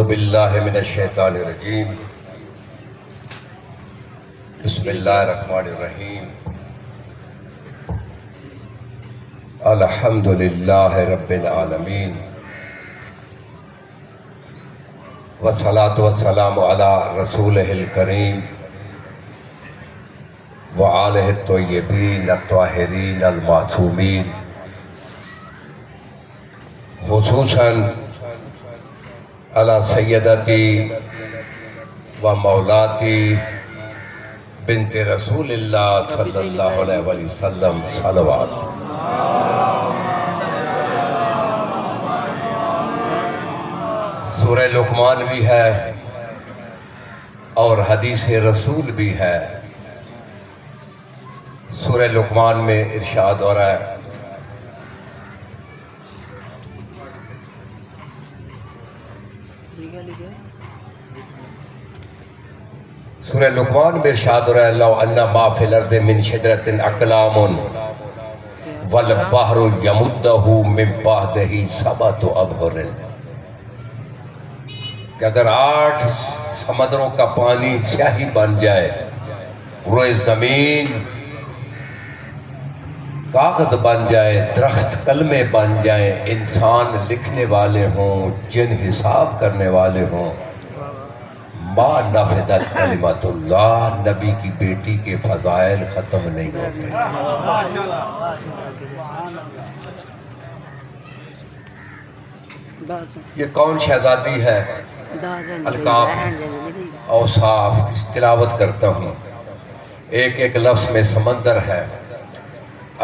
باللہ من الشیطان الرجیم بسم اللہ الرحمن الرحیم الحمد للہ رب العالمین والصلاة والسلام علی رسولہ الکریم وآلہ الطیبین الطاہرین المعصومین خصوصاً علی سیدتی و مولاتی بنت رسول اللہ صلی اللہ علیہ وسلم صلوات۔ سورہ لقمان بھی ہے اور حدیث رسول بھی ہے۔ سورہ لقمان میں ارشاد ہو رہا ہے، سورہ لقمان میں ارشاد ہو رہا ہے لو ان ما فی الارض من شجرۃ اقلام والبحر یمدہ من بعدہ سبعۃ ابحر، کہ اگر 8 سمندروں کا پانی سیاہی بن جائے، روئے زمین کاغذ بن جائے، درخت کلمے بن جائیں، انسان لکھنے والے ہوں، جن حساب کرنے والے ہوں، ما نفدت کلمت اللہ، نبی کی بیٹی کے فضائل ختم نہیں ہوتے۔ یہ کون شہزادی ہے؟ القاب اوصاف تلاوت کرتا ہوں، ایک ایک لفظ میں سمندر ہے۔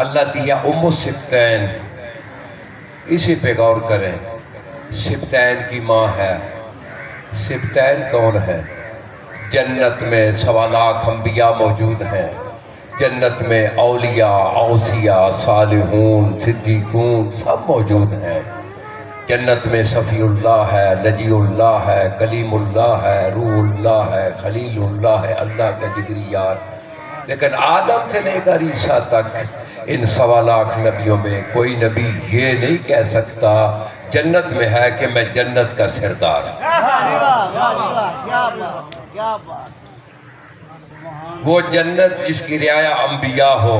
اللہ تیہ ام السبتین، اسی پہ غور کریں، سبتین کی ماں ہے۔ سبتین کون ہے؟ جنت میں 1.25 لاکھ انبیاء موجود ہیں، جنت میں اولیاء، اوصیاء، صالحون، صدیقون سب موجود ہیں۔ جنت میں صفی اللہ ہے، نجی اللہ ہے، کلیم اللہ ہے، روح اللہ ہے، خلیل اللہ ہے، اللہ کا جگری یار۔ لیکن آدم سے لے کر عیسیٰ تک ان 1.25 لاکھ نبیوں میں کوئی نبی یہ نہیں کہہ سکتا جنت میں ہے کہ میں جنت کا سردار ہوں۔ وہ جنت جس کی رعایا انبیاء ہو،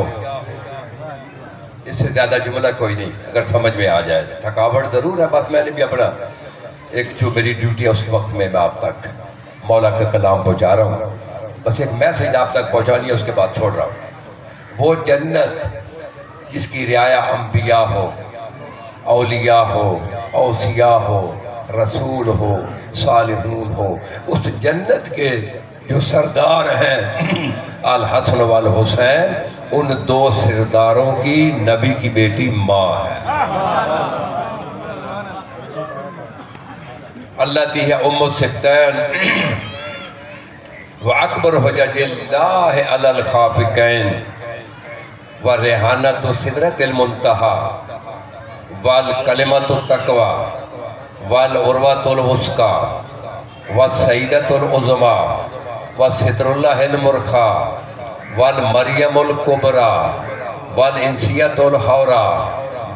اس سے زیادہ جملہ کوئی نہیں، اگر سمجھ میں آ جائے۔ تھکاوٹ ضرور ہے، بس میں نے بھی اپنا ایک جو میری ڈیوٹی ہے اس وقت میں آپ تک مولا کا کلام پہنچا رہا ہوں، بس ایک میسیج آپ تک پہنچانی ہے، اس کے بعد چھوڑ رہا ہوں۔ وہ جنت جس کی رعایا انبیاء ہو، اولیاء ہو، اوصیاء ہو، رسول ہو، صالحون ہو، اس جنت کے جو سردار ہیں الحسن والحسین، ان 2 سرداروں کی نبی کی بیٹی ماں ہے۔ اللہ تیہ ام السبتین وَأَكْبَرُ حُجَجِ اللَّهِ عَلَى الْخَافِقَيْنِ وَرِحَانَةُ سِدْرَةِ الْمُنْتَهَى وَالْكَلِمَةُ التَّقْوَى وَالْعُرْوَةُ الْوُثْقَى وَالسَّيِّدَةُ الْعُظْمَى وَالسِّتْرُ اللَّهِ الْمُرْخَى وَالْمَرْيَمُ الْكُبْرَى وَالْإِنْسِيَّةُ الْحَوْرَى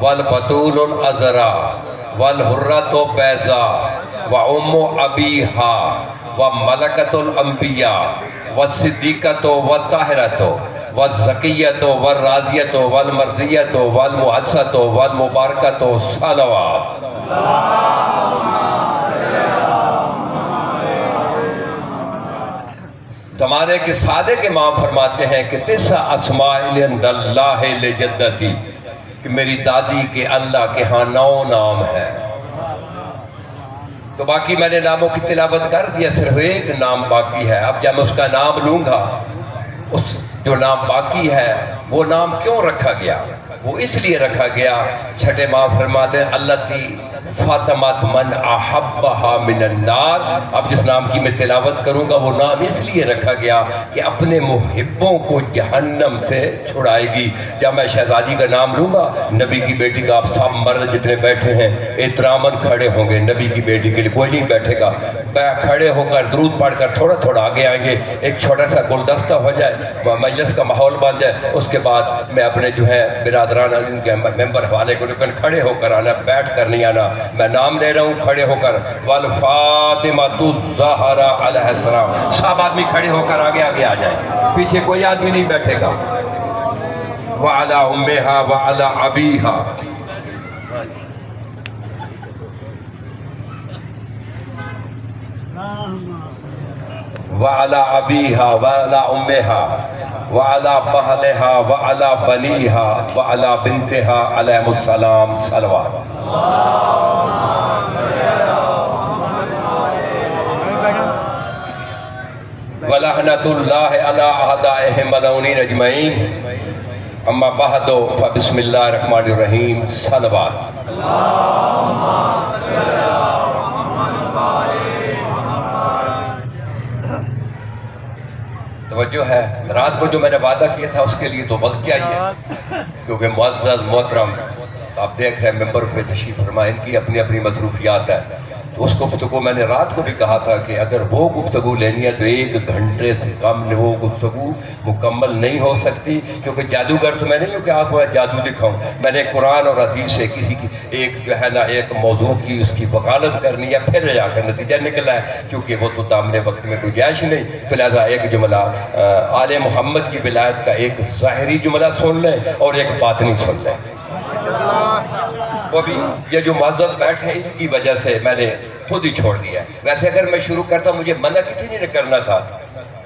وَالْبَتُولُ الْأَزْرَى وَالْحُرَّةُ بَيْضَاء وَأُمُّ أَبِيهَا وَمَلَكَةُ الْأَنْبِيَاء وَالصِّدِّيقَةُ وَالطَّاهِرَةُ وَالزَّكِيَّةُ وَالرَّاضِيَةُ وَالْمَرْضِيَّةُ وَالْمُعَزَّةُ وَالْمُبَارَكَةُ صلوات۔ زمانے کے صادق امام فرماتے ہیں کہ 9 اسماء عند اللہ لجدتی، کہ میری دادی کے اللہ کے ہاں 9 نام ہیں۔ تو باقی میں نے ناموں کی تلاوت کر دیا، صرف ایک نام باقی ہے۔ اب جب میں اس کا نام لوں گا، اس جو نام باقی ہے وہ نام کیوں رکھا گیا؟ وہ اس لیے رکھا گیا، چھٹے ماں فرماتے ہیں اللہ تی فاطمت من احبہا من النار۔ اب جس نام کی میں تلاوت کروں گا وہ نام اس لیے رکھا گیا کہ اپنے محبوں کو جہنم سے چھڑائے گی۔ جب میں شہزادی کا نام لوں گا، نبی کی بیٹی کا آپ سب مرد جتنے بیٹھے ہیں احتراماً کھڑے ہوں گے، نبی کی بیٹی کے لیے کوئی نہیں بیٹھے گا، کھڑے ہو کر درود پڑھ کر تھوڑا تھوڑا آگے آئیں گے، ایک چھوٹا سا گلدستہ ہو جائے، مجلس کا ماحول بن جائے، اس کے بعد میں اپنے جو ہے برادر حضران عزیز کے ممبر حوالے کو لیکن کھڑے ہو کر آنا، بیٹھ کر نہیں آنا. میں نام لے رہا ہوں، کھڑے ہو کر. والفاطمۃ الزہرا علیہ السلام. سب آدمی کھڑے ہو کر آگے آگے آ جائیں، پیچھے کوئی آدمی نہیں بیٹھے گا. وعلی امہا وعلی ابیہا. وعلی ابیہا وعلی امہا وعلی بہلہا وعلی بنیہا وعلی بنتہا علیہم السلام. صلوات. ولعنۃ اللہ علی اعدائہم ملعونین اجمعین. اما بعد فبسم اللہ الرحمن الرحیم. صلوات. توجہ ہے. رات کو جو میں نے وعدہ کیا تھا اس کے لیے تو وقت چاہیے، کیونکہ معزز محترم آپ دیکھ رہے ہیں ممبر پہ تشریف فرما، ان کی اپنی اپنی مصروفیات ہے. تو اس گفتگو میں نے رات کو بھی کہا تھا کہ اگر وہ گفتگو لینی ہے تو 1 گھنٹے سے کم وہ گفتگو مکمل نہیں ہو سکتی، کیونکہ جادوگر تو میں نہیں ہوں کہ آپ کو جادو دکھاؤں. میں نے قرآن اور حدیث سے کسی کی ایک جو ہے نا ایک موضوع کی اس کی وکالت کرنی ہے، پھر جا کر نتیجہ نکلا ہے، کیونکہ وہ تو دامن وقت میں گنجائش نہیں. تو لہٰذا ایک جملہ آل محمد کی ولایت کا ایک ظاہری جملہ سن لیں اور ایک باطنی سن لیں. وہ بھی یہ جو معزز بیٹھے ہیں اس کی وجہ سے میں نے خود ہی چھوڑ دیا ہے. ویسے اگر میں شروع کرتا مجھے منع کسی نے کرنا تھا،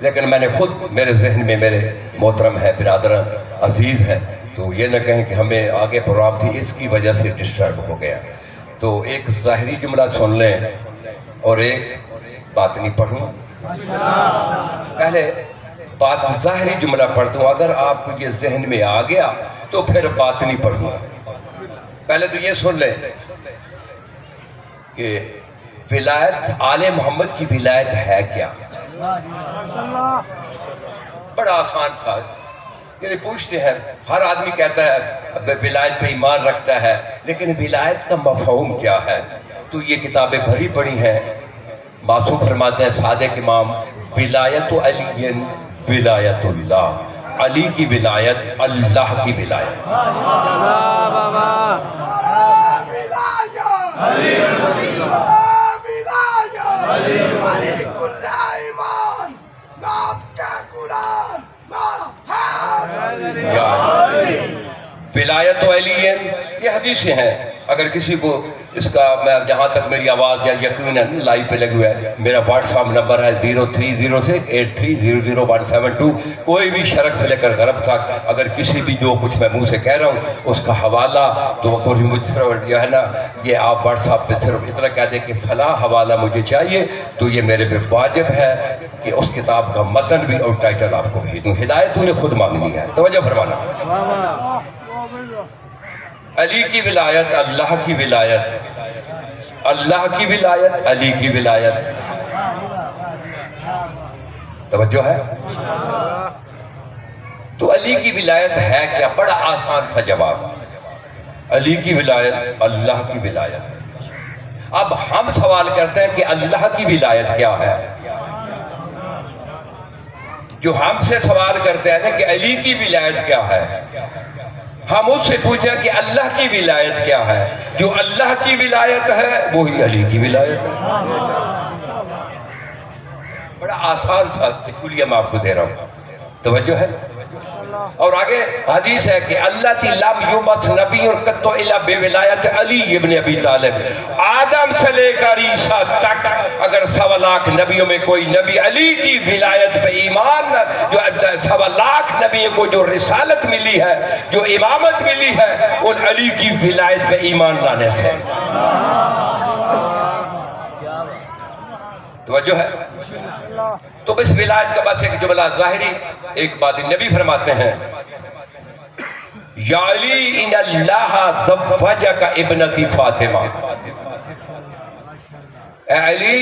لیکن میں نے خود، میرے ذہن میں میرے محترم ہے، برادران عزیز ہیں، تو یہ نہ کہیں کہ ہمیں آگے پروگرام تھی اس کی وجہ سے ڈسٹرب ہو گیا. تو ایک ظاہری جملہ سن لیں اور ایک باطنی پڑھوں. پہلے ظاہری جملہ پڑھتا ہوں، اگر آپ کو یہ ذہن میں آ گیا تو پھر باطنی پڑھوں. پہلے تو یہ سن لیں کہ ولایت، آل محمد کی ولایت ہے کیا؟ بڑا آسان سا، یعنی پوچھتے ہیں، ہر آدمی کہتا ہے ولایت پہ ایمان رکھتا ہے، لیکن ولایت کا مفہوم کیا ہے؟ تو یہ کتابیں بھری پڑی ہیں. معصوم فرماتے ہیں صادق امام، ولایت علی ولایت اللہ. علی کی ولایت اللہ کی ولایت. ولایت علی یہ حدیثیں ہیں. اگر کسی کو اس کا، میں جہاں تک میری آواز یا یقیناً لائیو پہ لگے ہوئے ہے، میرا واٹس ایپ نمبر ہے 030683000172. کوئی بھی شرق سے لے کر غرب تک اگر کسی بھی جو کچھ میں منہ سے کہہ رہا ہوں اس کا حوالہ تو کوئی مجھ سے جو ہے نا، یہ آپ واٹس ایپ پہ صرف اتنا کہہ دیں کہ فلاں حوالہ مجھے چاہیے، تو یہ میرے پہ واجب ہے کہ اس کتاب کا متن بھی اور ٹائٹل آپ کو بھیج دوں. ہدایت تو نے خود مانگنی ہے. توجہ فرمانا. علی کی ولایت، اللہ کی ولایت، اللہ کی ولایت، علی کی ولایت. توجہ ہے. تو علی کی ولایت ہے کیا؟ بڑا آسان سا جواب. علی کی ولایت اللہ کی ولایت. اب ہم سوال کرتے ہیں کہ اللہ کی ولایت کیا ہے؟ جو ہم سے سوال کرتے ہیں کہ علی کی ولایت کیا ہے، ہم اس سے پوچھیں کہ اللہ کی ولایت کیا ہے. جو اللہ کی ولایت ہے وہی علی کی ولایت ہے. بڑا آسان سا کلیہ میں آپ کو دے رہا ہوں. توجہ ہے. اور آگے حدیث ہے کہ اللہ تی لم یبعث نبی قط الا بولایت علی ابن ابی طالب. آدم سے لے کر عیسیٰ تک اگر 1.25 لاکھ نبیوں میں کوئی نبی علی کی ولایت پہ ایمان، جو 1.25 لاکھ نبیوں کو جو رسالت ملی ہے، جو امامت ملی ہے، ان علی کی ولایت پہ ایمان لانے سے. توجہ ہے. تو بس ولایت کا بس ایک جملہ ظاہری، ایک بات نبی فرماتے ہیں، یا علی ان اللہ زوجک ابنتی فاطمہ. اے علی،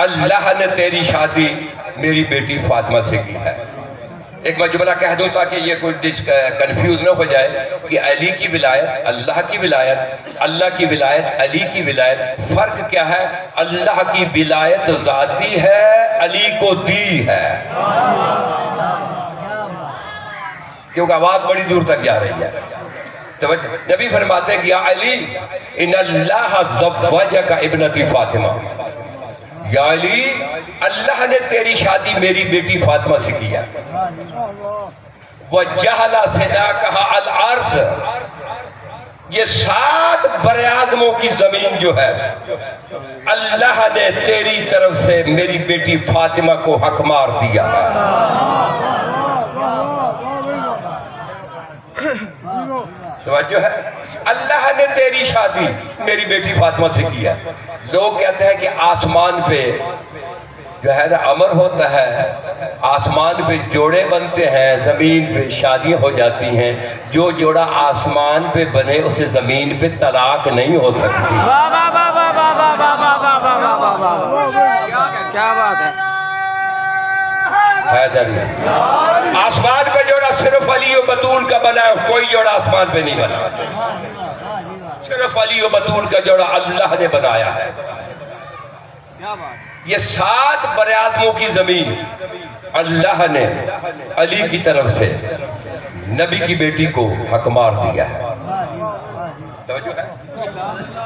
اللہ نے تیری شادی میری بیٹی فاطمہ سے کی ہے. ایک میں جملہ کہہ دوں تاکہ یہ کوئی کنفیوز نہ ہو جائے کہ علی کی ولایت، اللہ کی ولایت، اللہ کی ولایت، علی کی ولایت، فرق کیا ہے؟ اللہ کی ولایت ذاتی ہے، علی کو دی ہے. کیونکہ آواز بڑی دور تک جا رہی ہے. تو نبی فرماتے ہیں کہ یا علی ان اللہ زوجک ابنتی فاطمہ، یا علی اللہ نے تیری شادی میری بیٹی فاطمہ سے کیا. وَجَعَلَ صِدَاقَهَا الْأَرْض، یہ 7 براعظموں کی زمین جو ہے اللہ نے تیری طرف سے میری بیٹی فاطمہ کو حق مار دیا ہے. توجہ ہے، اللہ نے تیری شادی میری بیٹی فاطمہ سے کیا. لوگ کہتے ہیں کہ آسمان پہ جو ہے نا امر ہوتا ہے، آسمان پہ جوڑے بنتے ہیں، زمین پہ شادیاں ہو جاتی ہیں. جو جوڑا آسمان پہ بنے اسے زمین پہ طلاق نہیں ہو سکتی. کیا بات ہے. آسمان پہ جوڑا صرف علی و بطول کا بنا ہے، کوئی جوڑا آسمان پہ نہیں بنا. صرف علی و بطول کا جوڑا اللہ نے بنایا ہے. یہ 7 براعظموں کی زمین اللہ نے علی کی طرف سے نبی کی بیٹی کو حق مار دیا ہے. توجہ ہے،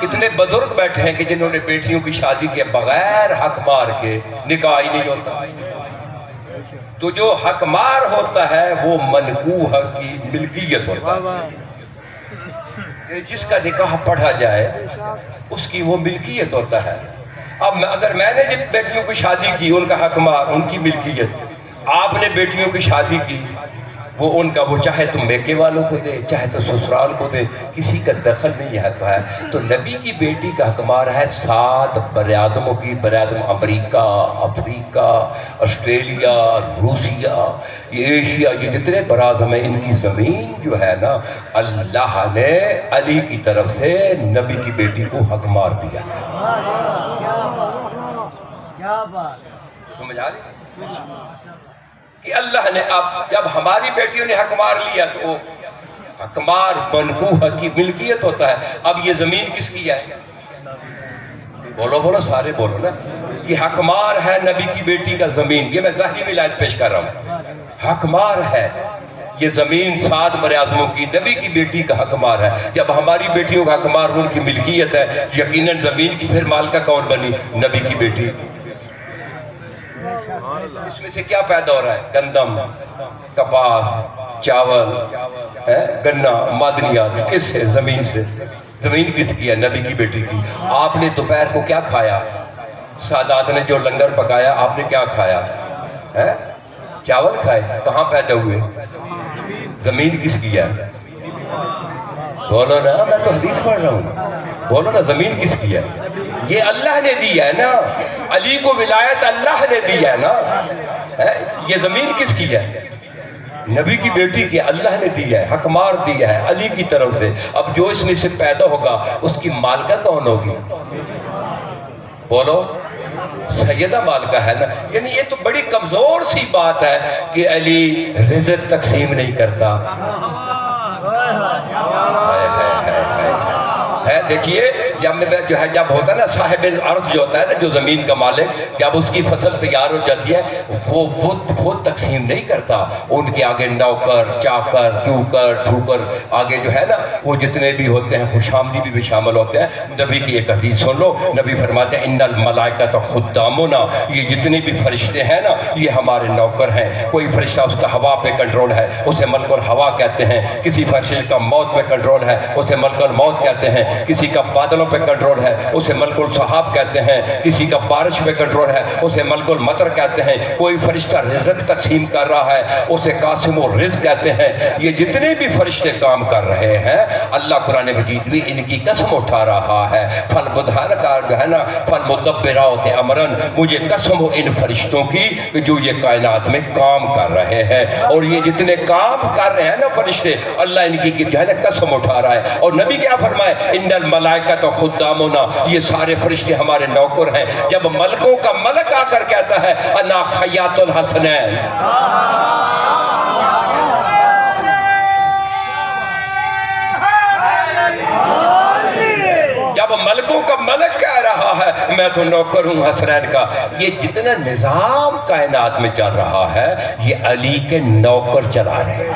کتنے بزرگ بیٹھے ہیں کہ جنہوں نے بیٹیوں کی شادی کے بغیر حق مار کے نکاح ہی نہیں ہوتا. تو جو حق مار ہوتا ہے وہ منکوح کی ملکیت ہوتا ہے. جس کا نکاح پڑھا جائے اس کی وہ ملکیت ہوتا ہے. اب اگر میں نے جن بیٹیوں کی شادی کی ان کا حق مار، ان کی ملکیت. آپ نے بیٹیوں کی شادی کی، وہ ان کا، وہ چاہے تو میکے والوں کو دے چاہے تو سسرال کو دے، کسی کا دخل نہیں آتا ہے. تو نبی کی بیٹی کا حق مار ہے 7 براعظموں کی. براعظم امریکہ، افریقہ، آسٹریلیا، روسیہ، یہ ایشیا، یہ جتنے براعظم ہیں ان کی زمین جو ہے نا اللہ نے علی کی طرف سے نبی کی بیٹی کو حق مار دیا. سمجھ آ رہی کہ اللہ نے اب جب ہماری بیٹیوں نے حق مار لیا تو حق مار منکوح کی ملکیت ہوتا ہے. اب یہ زمین کس کی ہے؟ بولو بولو سارے بولو نا. یہ حق مار ہے نبی کی بیٹی کا زمین. یہ میں ظاہری ولایت پیش کر رہا ہوں. حق مار ہے یہ زمین 7 براعظموں کی، نبی کی بیٹی کا حق مار ہے. جب ہماری بیٹیوں کا حق مار ان کی ملکیت ہے، یقیناً زمین کی پھر مالکہ کون بنی؟ نبی کی بیٹی. اس میں سے کیا پیدا ہو رہا ہے؟ گندم، کپاس، چاول، گنا، معدنیات. کس سے؟ زمین سے. زمین کس کی ہے؟ نبی کی بیٹی کی. آپ نے دوپہر کو کیا کھایا؟ سادات نے جو لنگر پکایا آپ نے کیا کھایا؟ چاول کھائے. کہاں پیدا ہوئے؟ زمین کس کی ہے؟ بولو نا، میں تو حدیث پڑھ رہا ہوں. بولو نا، زمین کس کی ہے؟ یہ اللہ نے دی ہے نا. علی کو ولایت اللہ نے دی ہے نا. یہ زمین کس کی ہے؟ نبی کی بیٹی کی. اللہ نے دی ہے، حق مار دیا ہے علی کی طرف سے. اب جو اس میں سے پیدا ہوگا اس کی مالکہ کون ہوگی؟ بولو. سیدہ مالکہ ہے نا. یعنی یہ تو بڑی کمزور سی بات ہے کہ علی رزق تقسیم نہیں کرتا. دیکھیے جب ہوتا ہے نا صاحب الارض جو ہوتا ہے نا، جو زمین کا مالک، جب اس کی فصل تیار ہو جاتی ہے وہ خود تقسیم نہیں کرتا. ان کے آگے نوکر، چاکر، چوکر، ٹھوکر آگے جو ہے نا وہ جتنے بھی ہوتے ہیں خوشامدی بھی شامل ہوتے ہیں. نبی کی ایک حدیث سن لو. نبی فرماتے ہیں ان الملائکۃ خدامنا، یہ جتنے بھی فرشتے ہیں نا یہ ہمارے نوکر ہیں. کوئی فرشتہ اس کا ہوا پہ کنٹرول ہے، اسے ملک الہوا کہتے ہیں. کسی فرشتے کا موت پہ کنٹرول ہے، اسے ملک الموت کہتے ہیں. کسی کا بادلوں پہ کنٹرول ہے، اسے ملک السحاب کہتے ہیں. کسی کا بارش پہ کنٹرول ہے، اسے ملک المطر کہتے ہیں. کوئی فرشتہ رزق تقسیم کر رہا ہے، اسے قاسم الرزق کہتے ہیں. یہ جتنے بھی فرشتے کام کر رہے ہیں اللہ قرآن مجید بھی ان کی قسم اٹھا رہا ہے. فالمدبرات کا جو ہے نا فالمدبرات امرن، مجھے قسم ہو ان فرشتوں کی جو یہ کائنات میں کام کر رہے ہیں. اور یہ جتنے کام کر رہے ہیں نا فرشتے، اللہ ان کی جو ہے نا قسم اٹھا رہا ہے. اور نبی کیا فرمائے؟ ان الملائکۃ خدامنا، یہ سارے فرشتے ہمارے نوکر ہیں. جب ملکوں کا ملک آ کر کہتا ہے انا خیاط الحسنین، جب ملکوں کا ملک کہہ رہا ہے میں تو نوکر ہوں حسنین کا. یہ جتنا نظام کائنات میں چل رہا ہے یہ علی کے نوکر چلا رہے ہیں.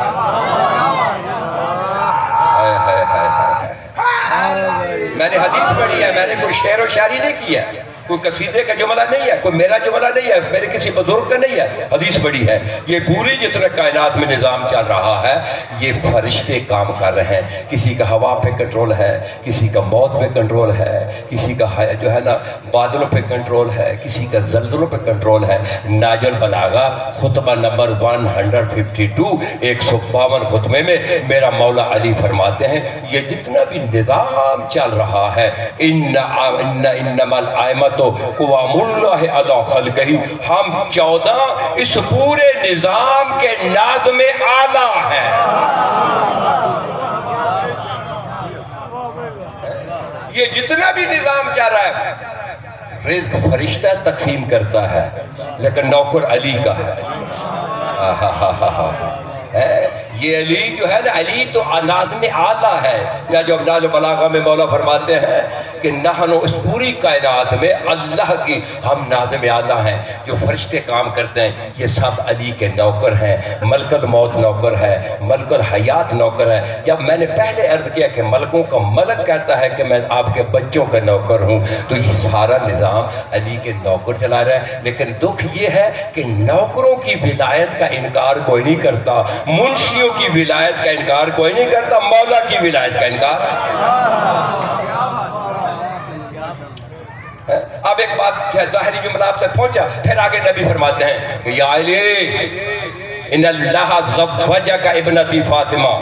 میں نے حدیث پڑھی ہے, میں نے کوئی شعر و شاعری نہیں کی ہے, کوئی قصیدے کا جملہ نہیں ہے, کوئی میرا جملہ نہیں ہے, میرے کسی بزرگ کا نہیں ہے, حدیث پڑھی ہے. یہ پوری جتنا کائنات میں نظام چل رہا ہے یہ فرشتے کام کر رہے ہیں. کسی کا ہوا پہ کنٹرول ہے, کسی کا موت پہ کنٹرول ہے, کسی کا جو ہے نا بادلوں پہ کنٹرول ہے, کسی کا زلزلوں پہ کنٹرول ہے. ناج البلاغہ خطبہ نمبر 152 152 خطبے میں میرا مولا علی فرماتے ہیں یہ جتنا بھی نظام چل رہا ہے انما الائمۃ قوام اللہ علی خلقہ, ہم 14 اس پورے نظام کے ناظم اعلیٰ ہیں. یہ جتنا بھی نظام چل رہا ہے رزق فرشتہ تقسیم کرتا ہے لیکن نوکر علی کا ہے. یہ علی جو ہے نا, علی تو ناظم اعلیٰ ہے. یا جو ناج بلاغہ میں مولا فرماتے ہیں کہ نحن اس پوری کائنات میں اللہ کی ہم ناظم اعلیٰ ہیں. جو فرشتے کام کرتے ہیں یہ سب علی کے نوکر ہیں. ملک الموت نوکر ہے, ملک الحیات نوکر ہے. جب میں نے پہلے عرض کیا کہ ملکوں کا ملک کہتا ہے کہ میں آپ کے بچوں کا نوکر ہوں, تو یہ سارا نظام علی کے نوکر چلا رہا ہے. لیکن دکھ یہ ہے کہ نوکروں کی ولایت کا انکار کوئی نہیں کرتا, منشیوں کی ولایت کا انکار کوئی نہیں کرتا, مولا کی ولایت کا انکار. اب ایک بات ظاہری جملہ آپ تک پہنچا, پھر آگے نبی فرماتے ہیں کہ یا علی ان اللہ زوجک ابنتی فاطمہ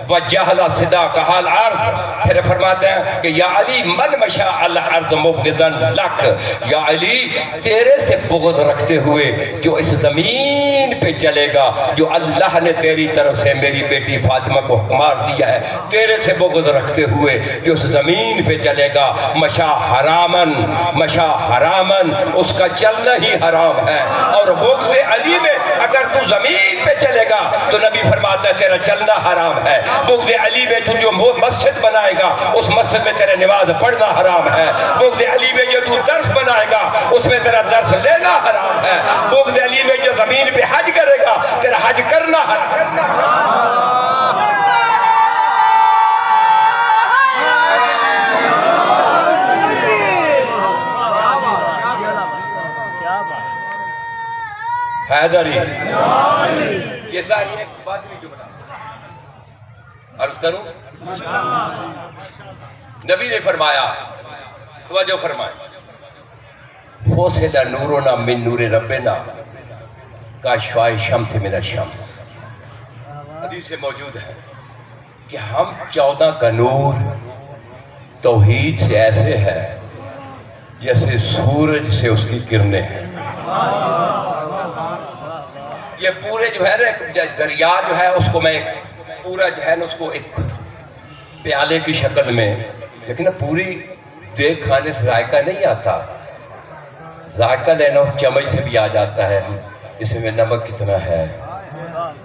وجہل صداق حال عرض. پھر فرماتے ہیں کہ یا علی من مشاء الارض مبغضا لک, یا علی تیرے سے بغض رکھتے ہوئے جو اس زمین پہ چلے گا, جو اللہ نے تیری طرف سے میری بیٹی فاطمہ کو حکمار دیا ہے, تیرے سے بغض رکھتے ہوئے جو اس زمین پہ چلے گا, مشا حرامن اس کا چلنا ہی حرام ہے. اور بغض علی میں اگر تو زمین پہ چلے گا تو نبی فرماتا ہے تیرا چلنا حرام ہے. بغض علی میں تو جو مسجد بنائے گا اس مسجد میں تیرے نماز پڑھنا حرام ہے. بغض علی میں جو تو درس بنائے گا اس میں تیرا درس لینا حرام ہے. بغض علی میں جو زمین پہ حج کرے گا تیرا حج کرنا حرام ہے. حیدری یہ ساری ایک بات بھی جو بنا عرض کروں, نبی نے فرمایا, توجہ فرمائے, فوسد نورنا من نور ربنا کا شعاع شمس من الشمس. حدیث سے موجود ہے کہ ہم 14 کا نور توحید سے ایسے ہے جیسے سورج سے اس کی کرنیں ہیں. یہ پورے جو ہے نا دریا جو ہے اس کو میں پورا جو ہے نا اس کو ایک پیالے کی شکل میں, لیکن پوری دیکھ کھانے سے ذائقہ نہیں آتا. ذائقہ لینا چمچ سے بھی آ جاتا ہے. اس میں نمک کتنا ہے,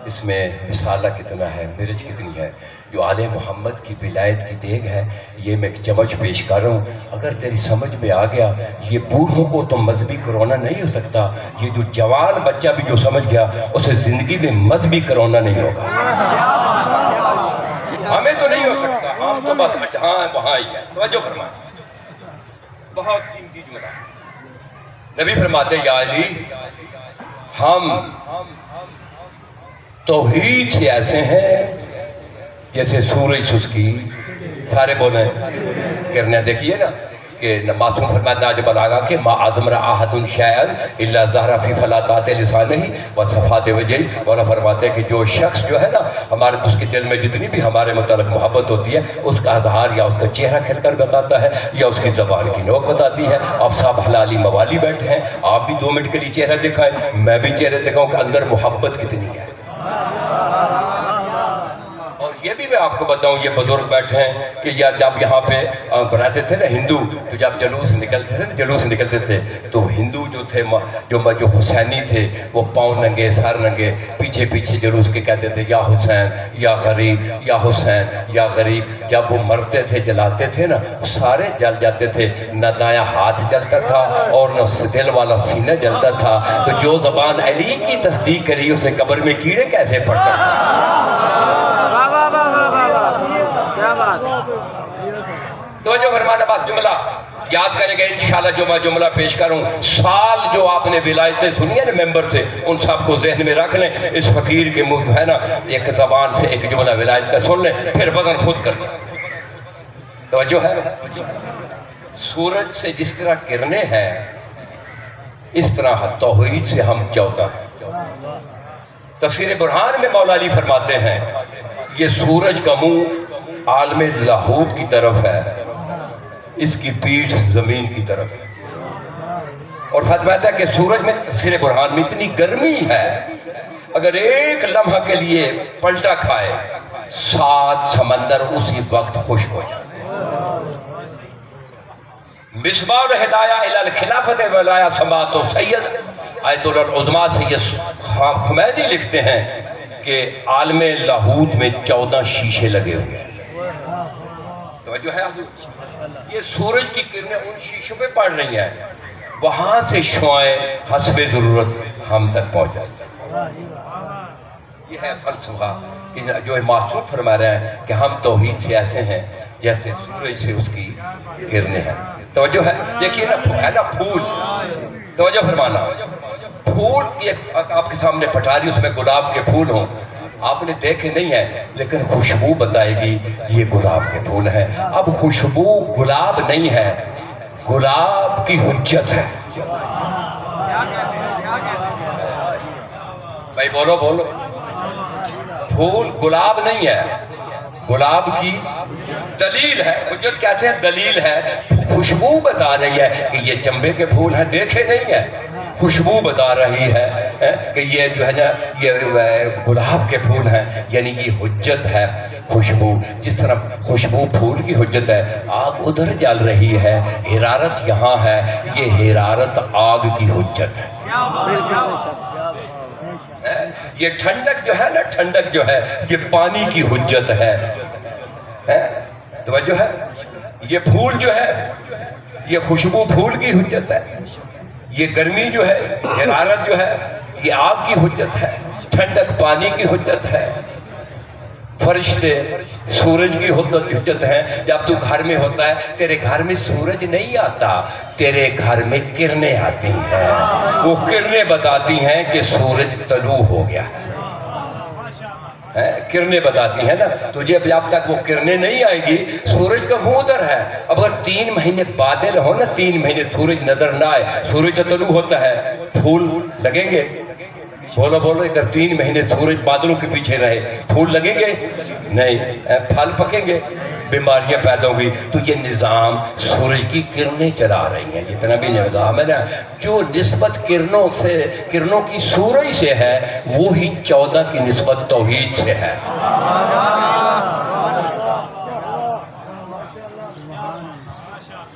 اس میں مسالہ کتنا ہے, مرچ کتنی ہے. جو آل محمد کی ولایت کی دیگ ہے یہ میں ایک چمچ پیش کر رہا ہوں. اگر تیری سمجھ میں آ گیا یہ بوڑھوں کو تو مذہبی کرونا نہیں ہو سکتا, یہ جو جوان بچہ بھی جو سمجھ گیا اسے زندگی میں مذہبی کرونا نہیں ہوگا. ہمیں تو نہیں ہو سکتا, ہم تو بس جہاں وہاں ہی ہے. توجہ فرمائیں, بہت قیمتی جملہ. نبی فرماتے یا علی ہم توحید سے ایسے ہیں جیسے سورج سسکی. سارے بولیں کرنے. دیکھیے نا کہ معصوم فرمایا ناج بلاغہ کہ ما عظمر احد شیئا الا ظہر فی فلاطات لسانہ و صفات وجہہ. مولا فرماتے ہیں کہ جو شخص جو ہے نا ہمارے اس کے دل میں جتنی بھی ہمارے متعلق محبت ہوتی ہے اس کا اظہار یا اس کا چہرہ کھل کر بتاتا ہے یا اس کی زبان کی نوک بتاتی ہے. آپ سب حلالی موالی بیٹھے ہیں, آپ بھی 2 منٹ کے لیے چہرہ دکھائیں, میں بھی چہرہ دکھاؤں کہ اندر محبت کتنی ہے. اور یہ بھی میں آپ کو بتاؤں، یہ بزرگ بیٹھے ہیں کہ جب یہاں پہ بناتے تھے نا ہندو، تو جب جلوس نکلتے تھے تو ہندو جو تھے جو حسینی تھے وہ پاؤں ننگے سر ننگے پیچھے پیچھے جلوس کے کہتے تھے یا حسین یا غریب یا حسین یا غریب۔ جب وہ مرتے تھے جلاتے تھے نا سارے جل جاتے تھے، نہ دایاں ہاتھ جلتا تھا اور نہ دل والا سینہ جلتا تھا۔ تو جو زبان علی کی تصدیق کری اسے قبر میں کیڑے کیسے پڑتا تھا؟ توجہ فرمانا، بس جملہ یاد کریں گے انشاءاللہ جو میں جملہ پیش کروں۔ سال جو آپ نے ولایتیں سنی ہیں نا ممبر سے، ان سب کو ذہن میں رکھ لیں۔ اس فقیر کے منہ ہے نا ایک زبان سے ایک جملہ ولایت کا سن لیں، پھر وزن خود کر لیں۔ توجہ ہے، سورج سے جس طرح کرنے ہیں اس طرح توحید سے ہم 14 ہیں۔ تفسیر برہان میں مولا علی فرماتے ہیں یہ سورج کا منہ عالم لاہوت کی طرف ہے، اس کی پیٹھ زمین کی طرف ہے، اور فرماتا ہے کہ سورج میں تفسیر برہان میں اتنی گرمی ہے اگر ایک لمحہ کے لیے پلٹا کھائے 7 سمندر اسی وقت خشک ہو جائے۔ مصباح الہدایہ الی الخلافت ولایا سماعت و سید آیت العظمیٰ سے یہ خمینی لکھتے ہیں کہ عالم لاہوت میں 14 شیشے لگے ہوئے ہیں۔ توجہ ہے حضور، یہ سورج کی کرنیں ان شیشوں پہ پڑ رہی ہیں، وہاں سے شعائیں حسب ضرورت ہم تک پہنچ رہی ہیں۔ یہ ہے فلسفہ کہ جو معصوم فرما رہے ہیں کہ ہم توحید سے ایسے ہیں جیسے سورج سے اس کی کرنیں ہیں۔ توجہ ہے، دیکھیے نا ہے نا پھول، توجہ فرمانا، پھول آپ کے سامنے پٹاری اس میں گلاب کے پھول ہوں، آپ نے دیکھے نہیں ہیں لیکن خوشبو بتائے گی یہ گلاب کے پھول ہیں۔ اب خوشبو گلاب نہیں ہے، گلاب کی حجت ہے۔ بھائی بولو بولو، پھول گلاب نہیں ہے، گلاب کی دلیل ہے، حجت کہتے ہیں دلیل ہے۔ خوشبو بتا رہی ہے کہ یہ چمبے کے پھول ہیں، دیکھے نہیں ہیں، خوشبو بتا رہی ہے کہ یہ جو ہے نا یہ گلاب کے پھول ہیں، یعنی یہ حجت ہے خوشبو۔ جس طرح خوشبو پھول کی حجت ہے، آگ ادھر جل رہی ہے، حرارت یہاں ہے، یہ حرارت آگ کی حجت ہے۔ یہ ٹھنڈک جو ہے نا، ٹھنڈک جو ہے یہ پانی کی حجت ہے۔ توجہ ہے، یہ پھول جو ہے یہ خوشبو پھول کی حجت ہے، یہ گرمی جو ہے حرارت جو ہے یہ آگ کی حجت ہے، ٹھنڈک پانی کی حجت ہے، فرشتے سورج کی حجت ہیں۔ جب تو گھر میں ہوتا ہے تیرے گھر میں سورج نہیں آتا، تیرے گھر میں کرنیں آتی ہیں، وہ کرنیں بتاتی ہیں کہ سورج طلوع ہو گیا ہے، کرنیں بتاتی ہیں نا۔ تجھے جب تک وہ کرنیں نہیں آئیں گی سورج کا منہ ادھر ہے۔ اب اگر 3 مہینے بادل ہو نا، 3 مہینے سورج نظر نہ آئے، سورج تو طلوع ہوتا ہے، پھول لگیں گے؟ بولو بولو، اگر 3 مہینے سورج بادلوں کے پیچھے رہے پھول لگیں گے؟ نہیں، پھل پکیں گے، بیماریاں پیدا ہوں گی۔ تو یہ نظام سورج کی کرنیں چلا رہی ہیں، جتنا بھی نظام ہے نا، جو نسبت کرنوں کی سورج سے ہے وہی 14 کی نسبت توحید سے ہے۔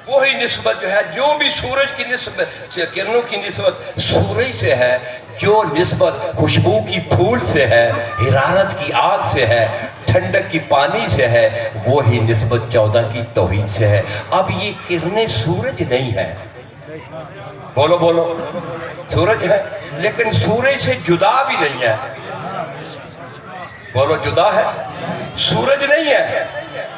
وہی نسبت جو ہے، جو بھی سورج کی نسبت کرنوں کی نسبت سورج سے ہے، جو نسبت خوشبو کی پھول سے ہے، حرارت کی آگ سے ہے، ٹھنڈک کی پانی سے ہے، وہی نسبت 14 کی توحید سے ہے۔ اب یہ کرنیں سورج نہیں ہے، بولو بولو، سورج ہے لیکن سورج سے جدا بھی نہیں ہے، بولو جدا ہے، سورج نہیں ہے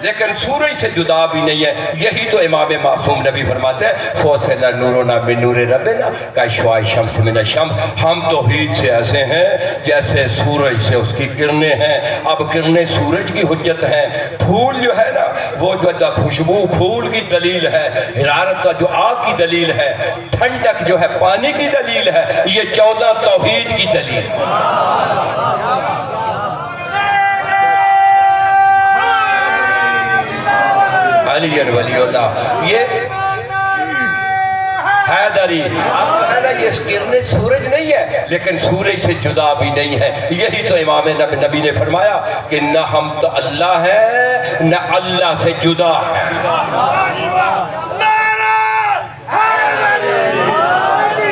لیکن سورج سے جدا بھی نہیں ہے۔ یہی تو امام معصوم نبی فرماتے ہیں فوسنا نورنا من نور ربنا کاشعاع شمس من الشمس، ہم توحید سے ایسے ہیں جیسے سورج سے اس کی کرنیں ہیں۔ اب کرنیں سورج کی حجت ہیں، پھول جو ہے نا وہ جو خوشبو پھول کی دلیل ہے، حرارت کا جو آگ کی دلیل ہے، ٹھنڈک جو ہے پانی کی دلیل ہے، یہ 14 توحید کی دلیل ہے۔ علی ولی اللہ، یہ حیدری ہے نا، یہ کرن سورج نہیں ہے لیکن سورج سے جدا بھی نہیں ہے. یہی تو امام نبی نے فرمایا کہ نہ ہم تو اللہ ہے نہ اللہ سے جدا ہے.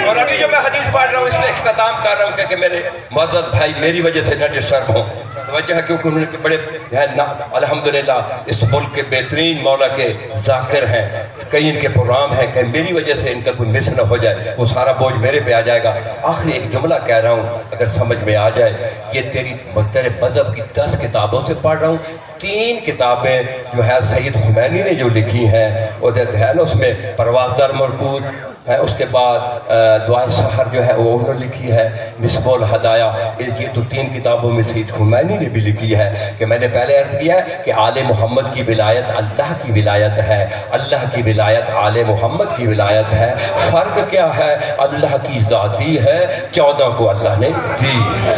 اور ابھی جو میں حدیث پڑھ رہا ہوں اس میں اختتام کر رہا ہوں کہ میرے معزز بھائی میری وجہ سے نہ ڈسٹرب ہوں. توجہ ہے کیونکہ انہوں نے بڑے الحمدللہ اس ملک کے بہترین مولا کے ذاکر ہیں. کئی ان کے پروگرام ہیں کہ میری وجہ سے ان کا کوئی مس نہ ہو جائے، وہ سارا بوجھ میرے پہ آ جائے گا. آخری ایک جملہ کہہ رہا ہوں اگر سمجھ میں آ جائے کہ تیرے مذہب کی 10 کتابوں سے پڑھ رہا ہوں. 3 کتابیں جو ہے سید خمینی نے جو لکھی ہیں وہ ہے نا، اس میں پرواز در مربوط ہے، اس کے بعد دعائے سحر جو ہے وہ انہوں نے لکھی ہے، مصباح الہدایہ. یہ تو 3 کتابوں میں سید خمینی نے بھی لکھی ہے. کہ میں نے پہلے عرض کیا ہے کہ آل محمد کی ولایت اللہ کی ولایت ہے، اللہ کی ولایت آل محمد کی ولایت ہے. فرق کیا ہے؟ اللہ کی ذاتی ہے، 14 کو اللہ نے دی ہے،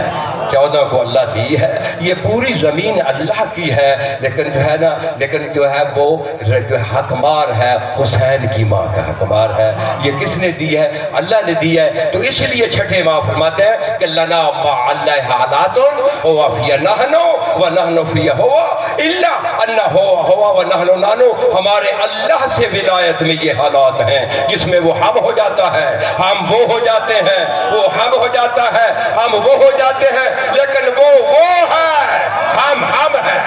14 کو اللہ دی ہے. یہ پوری زمین اللہ کی ہے لیکن جو ہے نا، لیکن جو ہے وہ جو حقمار ہے حسین کی ماں کا حقمار ہے. یہ کس نے دی ہے؟ اللہ نے دی ہے. تو اس لیے چھٹے ماں فرماتے ہیں کہ لنا ما اللہ حالات ہوا فی نحن و نحن فی ہوا الا ان ہوا و نحن نانو. ہمارے اللہ سے ولایت میں یہ حالات ہیں جس میں وہ ہم ہو جاتا ہے، ہم وہ ہو جاتے ہیں، وہ ہم ہو جاتا ہے، ہم وہ ہو جاتے ہیں، لیکن وہ ہے، ہم ہیں.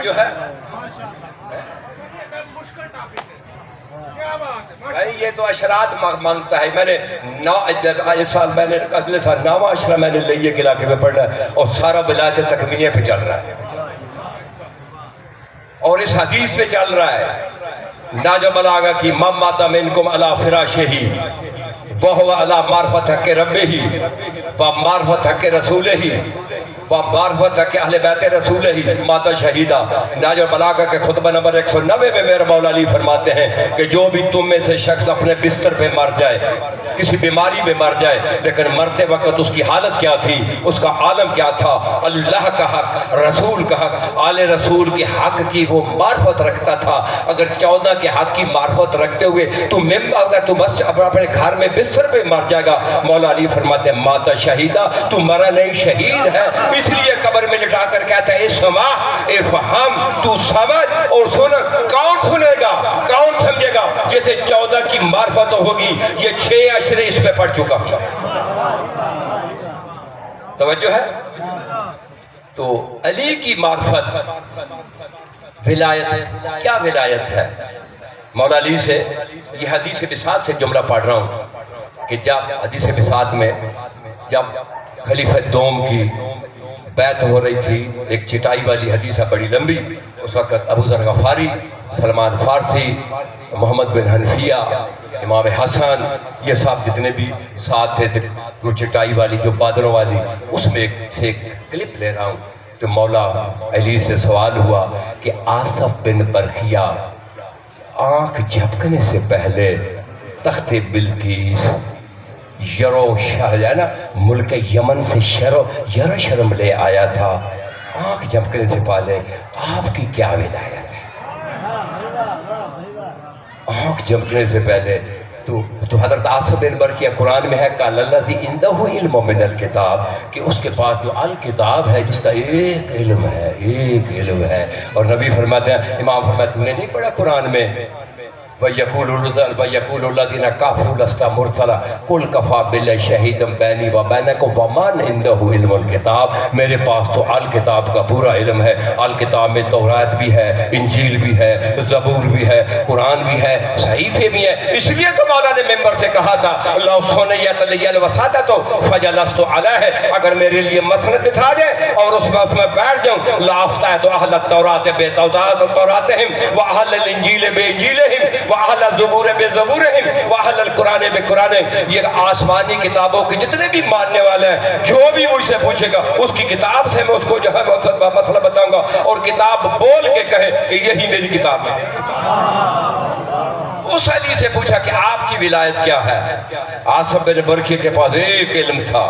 جو ہے بھائی یہ تو اشرات مانگتا ہے. میں نے اس سال میں نے اگلے سال 9واں اشرہ میں نے لئیے کے علاقے میں پڑھنا ہے اور سارا ولایت تکوینیہ پہ چل رہا ہے اور اس حدیث پہ چل رہا ہے. ناجم آگا کی ممات منکم علی فراشہی وہو علی معرفت حق ربہی ومعرفت حق رسولہی ومعرفت حق اہل بیت رسولہی ماتا شہیدہ. ناج البلاغہ کے خطبہ نمبر 190 میں میرے مولا علی فرماتے ہیں کہ جو بھی تم میں سے شخص اپنے بستر پہ مر جائے، کسی بیماری میں مر جائے، لیکن مرتے وقت اس کی حالت کیا تھی، اس کا عالم کیا تھا، اللہ کا حق، رسول کا حق، آل رسول کے حق کی وہ معرفت رکھتا تھا. اگر 14 کے حق کی معرفت رکھتے ہوئے اگر تو بس اپنے گھر میں بستر پہ مر جائے گا، مولا علی فرماتے ہیں ماتا شہیدہ، تو مرا نہیں شہید ہے. اس لیے قبر میں لٹا کر کہتا ہے اسمع افہم، تو سمجھ اور سن. کون سنے گا، کون سمجھے گا؟ جیسے 14 کی معرفت ہوگی. یہ 6 اشرے اس پہ پڑھ چکا ہوں. توجہ ہے؟ تو علی کی معرفت ولایت کیا ولایت ہے؟ مولا علی سے یہ حدیث بساط سے جملہ پڑھ رہا ہوں کہ جب حدیث بساط میں جب خلیفہ دوم کی بیعت ہو رہی تھی، ایک چٹائی والی حدیث ہے بڑی لمبی. اس وقت ابو ذر غفاری، سلمان فارسی، محمد بن حنفیہ، امام حسن، یہ سب جتنے بھی ساتھ تھے، وہ چٹائی والی جو بادلوں والی، اس میں سے ایک کلپ لے رہا ہوں. تو مولا علی سے سوال ہوا کہ آصف بن برخیہ آنکھ جھپکنے سے پہلے تخت بلقیس یرو شاہ ہے نا، ملک یمن سے یرشلم لے آیا تھا. آنکھ جھپکنے سے پہلے آپ کی کیا ولایت ہے؟ آنکھ جھپکنے سے پہلے تو حضرت آصف بن برخیہ قرآن میں ہے قال الذی عندہ علم من الکتاب، کہ اس کے پاس جو الکتاب ہے جس کا ایک علم ہے، ایک علم ہے. اور نبی فرماتے ہیں، امام فرماتے ہیں تو نے نہیں پڑھا قرآن میں وَيَقُولُ الَّذِينَ كَفَرُوا لَسْتَ مُرْسَلًا قُلْ كَفَىٰ بِاللَّهِ شَهِيدًا بَيْنِي وَبَيْنَكُمْ وَمَنْ عِندَهُ علم الکتاب. میرے پاس تو الکتاب کا پورا علم ہے. الکتاب میں تورات بھی ہے، انجیل بھی ہے، زبور بھی ہے، قرآن بھی ہے، صحیفے بھی ہیں. اس لیے تو مولا نے ممبر سے کہا تھا لَوْ سُنِّيَتْ لِيَ الْوَسَاطَةُ فَجَلَسْتُ عَلَيْهِ، اگر میرے لیے مسند بٹھا دے اور اس میں بیٹھ جاؤں لَأَفْتَحْتُ أَهْلَ التَّوْرَاةِ بِتَوْرَاتِهِمْ وَأَهْلَ الْإِنجِيلِ بِإِنجِيلِهِمْ وَأَهْلَ الزُّبُورِ بِزُبُورِهِمْ وَأَهْلَ الْقُرْآنِ بِقُرْآنِهِمْ. یہ آسمانی کتابوں کے جتنے بھی ماننے والے ہیں، جو بھی مجھ سے پوچھے گا اس کی کتاب سے میں اس کو جو ہے مسئلہ بتاؤں گا اور کتاب بول کے کہے کہ یہی میری کتاب ہے. اس علی سے پوچھا کہ آپ کی ولایت کیا ہے؟ آصف بن برخیہ کے پاس ایک علم تھا،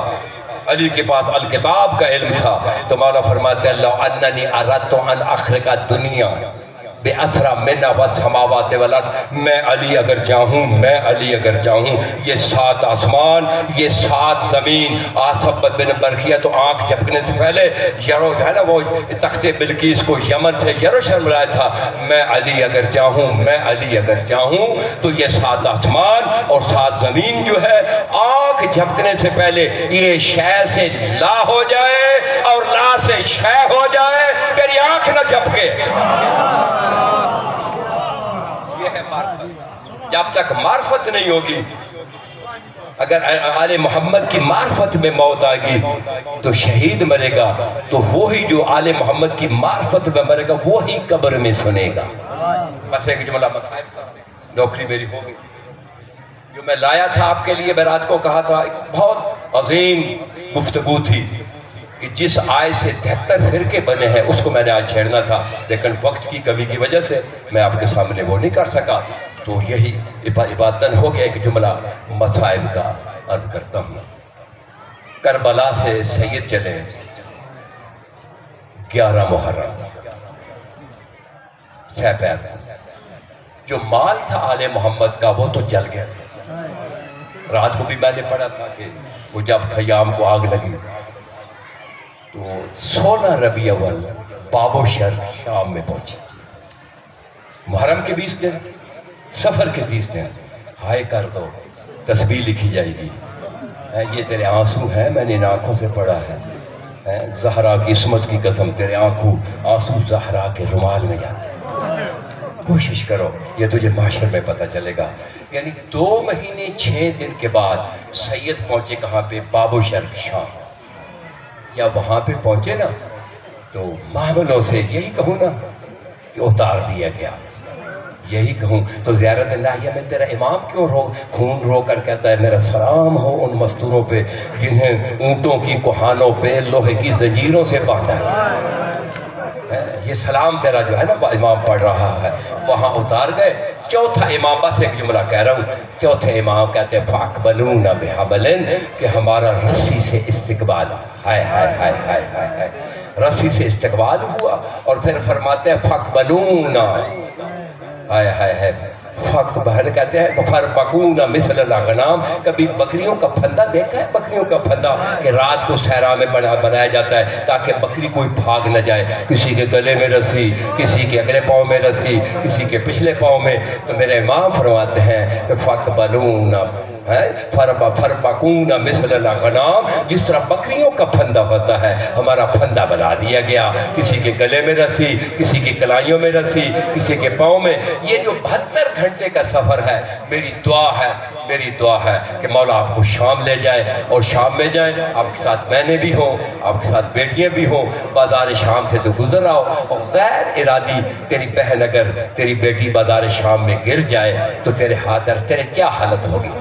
علی کے پاس الکتاب کا علم تھا، تو مولا فرماتے ہیں لو اننی اردت ان اخرق الدنیا بے اثرا منا والسماوات والارض، میں علی اگر چاہوں، میں علی اگر چاہوں، یہ 7 آسمان، یہ 7 زمین، آصف بن برخیہ تو آنکھ جھپکنے سے پہلے یرو ہے نا وہ تخت بلقیس کو یمن سے یروشلم لایا تھا، میں علی اگر چاہوں، میں علی اگر چاہوں تو یہ 7 آسمان اور 7 زمین جو ہے آنکھ جھپکنے سے پہلے یہ شے سے لا ہو جائے اور لا سے شے ہو جائے، تیری آنکھ نہ جھپکے۔ یہ ہے معرفت۔ جب تک معرفت نہیں ہوگی، اگر آل محمد کی معرفت میں موت آئے گی تو شہید مرے گا، تو وہی جو آل محمد کی معرفت میں مرے گا وہی قبر میں سنے گا۔ بس ایک جملہ مصائب کا، نوکری میری ہو گئی۔ جو میں لایا تھا آپ کے لیے، میں رات کو کہا تھا، ایک بہت عظیم گفتگو تھی کہ جس آئے سے 73 فرقے بنے ہیں اس کو میں نے آج چھیڑنا تھا، لیکن وقت کی کمی کی وجہ سے میں آپ کے سامنے وہ نہیں کر سکا، تو یہی عبادتاً ہو گیا ایک جملہ مصائب کا عرض کرتا ہوں۔ کربلا سے سید چلے 11 محرم سپید، جو مال تھا آل محمد کا وہ تو جل گیا۔ رات کو بھی میں نے پڑھا تھا کہ وہ جب خیام کو آگ لگی تو 16 ربیع اول باب و شر شام میں پہنچے، محرم کے 20 دن، سفر کے 30 دن، ہائے کر دو تسبیح لکھی جائے گی، یہ تیرے آنسو ہیں، میں نے ان آنکھوں سے پڑھا ہے، زہرا کی عصمت کی قسم تیرے آنسو زہرا کے رومال میں جاتے ہیں، کوشش کرو یہ تجھے معاشر میں پتہ چلے گا۔ یعنی 2 مہینے 6 دن کے بعد سید پہنچے کہاں پہ؟ باب و شر شام۔ یا وہاں پہ پہنچے نا تو معاملوں سے یہی کہوں نا کہ اتار دیا گیا، یہی کہوں تو زیارت الہیہ میں تیرا امام کیوں خون رو کر کہتا ہے میرا سلام ہو ان مستوروں پہ جنہیں اونٹوں کی کوہانوں پہ لوہے کی زنجیروں سے باندھا ہے، یہ سلام تیرا جو ہے نا امام پڑھ رہا ہے، وہاں اتار گئے۔ چوتھا امام، بس ایک جملہ کہہ رہا ہوں، چوتھے امام کہتے ہیں فَأَقْبَلُونَ بِحَبْلٍ، کہ ہمارا رسی سے استقبال، ہائے ہائے ہائے ہائے ہائے ہائے، رسی سے استقبال ہوا، اور پھر فرماتے ہیں فَأَقْبَلُونَ، ہائے ہائے ہائے، فق بہن کہتے ہیں فَرْبَقُونَ مِثْلَ الْأَغْنَامِ، کبھی بکریوں کا پھندا دیکھا ہے؟ بکریوں کا پھندا کہ رات کو صحرا میں بنایا جاتا ہے تاکہ بکری کوئی بھاگ نہ جائے، کسی کے گلے میں رسی، کسی کے اگلے پاؤں میں رسی، کسی کے پچھلے پاؤں میں، تو میرے امام فرماتے ہیں کہ فَقْبَلُونَ فَرْبَقُونَ مِثْلَ الْأَغْنَامِ، جس طرح بکریوں کا پھندا ہوتا ہے ہمارا پھندا بنا دیا گیا، کسی کے گلے میں رسی، کسی کی کلائیوں میں رسی، کسی کے پاؤں میں۔ یہ جو 72 گھنٹے کا سفر ہے، میری دعا ہے کہ مولا آپ کو شام لے جائے، اور شام میں جائیں آپ کے ساتھ بہنیں بھی ہوں، آپ کے ساتھ بیٹیاں بھی ہوں، بازار شام سے تو گزر آؤ، اور غیر ارادی تیری بہن اگر تیری بیٹی بازار شام میں گر جائے تو تیرے ہاتھ تیرے کیا حالت ہوگی؟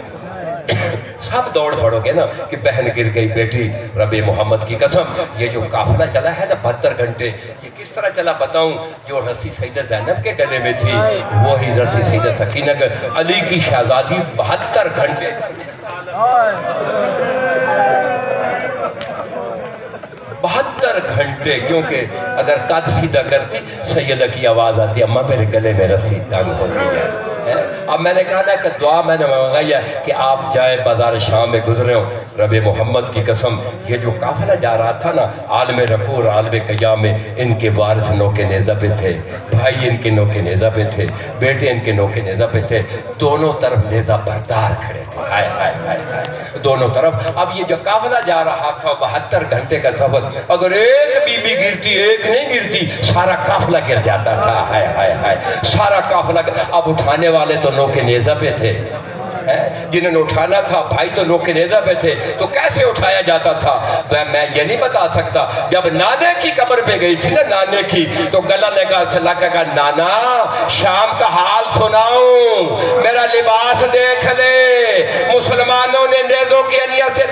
سب دوڑ پڑو گے نا کہ بہن گر گئی بیٹی، رب محمد کی قسم یہ جو قافلہ چلا ہے نا 72 گھنٹے، یہ کس طرح چلا بتاؤں؟ جو رسی سیدہ زینب کے گلے میں تھی وہی رسی سیدہ سکینہ کے، علی کی شہزادی 72 گھنٹے 72 گھنٹے، کیونکہ اگر قد سیدھا کرتی سیدہ کی آواز آتی اماں میرے گلے میں رسی تنگ ہوتی ہے۔ اب میں نے کہا تھا کہ دعا میں نے منگائی ہے کہ آپ جائیں بازار شام میں گزرے ہو، رب محمد کی قسم یہ جو قافلہ جا رہا تھا نا، عالم رفوع اور عالم قیام میں ان کے وارث نوکے نیزہ پہ تھے، بھائی ان کے نوکے نیزہ پہ تھے، بیٹے ان کے نوکے نیزہ پہ تھے، دونوں طرف نیزہ بردار کھڑے تھے، ہائے ہائے ہائے ہائے دونوں طرف۔ اب یہ جو قافلہ جا رہا تھا 72 گھنٹے کا سفر، اگر ایک بی بی گرتی ایک نہیں گرتی سارا قافلہ گر جاتا تھا، ہائے ہائے ہائے سارا قافلہ۔ اب اٹھانے والے تو نوکے نیزہ پہ تھے، جنہوں نے اٹھانا تھا بھائی تو نوکے نیزہ پہ تھے، تو کیسے اٹھایا جاتا تھا میں یہ نہیں بتا سکتا۔ جب نانے کی قبر پہ گئی تھی نا، نانے کی، تو گلہ نے کہا نانا شام کا حال سناؤں، میرا لباس دیکھ لے، مسلمانوں نے نیزوں کی انیت سے